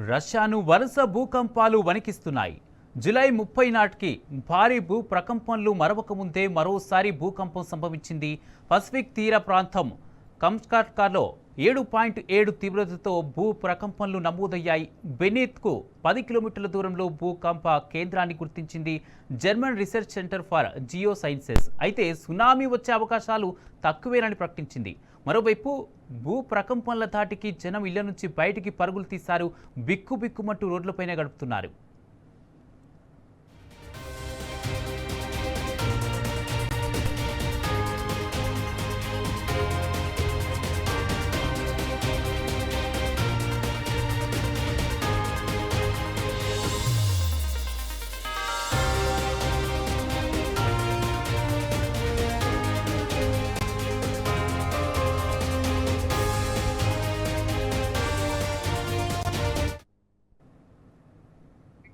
రష్యాను వరుస భూకంపాలు వణికిస్తున్నాయి. జూలై 30 నాటికి భారీ భూ ప్రకంపనలు మరవకముందే మరోసారి భూకంపం సంభవించింది. పసిఫిక్ తీర ప్రాంతం కమ్చాట్కాలో 7.7 తీవ్రతతో భూ ప్రకంపనలు నమోదయ్యాయి. బెనీత్కు 10 కిలోమీటర్ల దూరంలో భూకంప కేంద్రాన్ని గుర్తించింది German research centre for geosciences. అయితే సునామీ వచ్చే అవకాశాలు తక్కువేనని ప్రకటించింది. మరోవైపు భూ ప్రకంపనల ధాటికి జనం ఇళ్ల నుంచి బయటికి పరుగులు తీశారు. బిక్కుబిక్కుమంటూ రోడ్లపైనే గడుపుతున్నారు.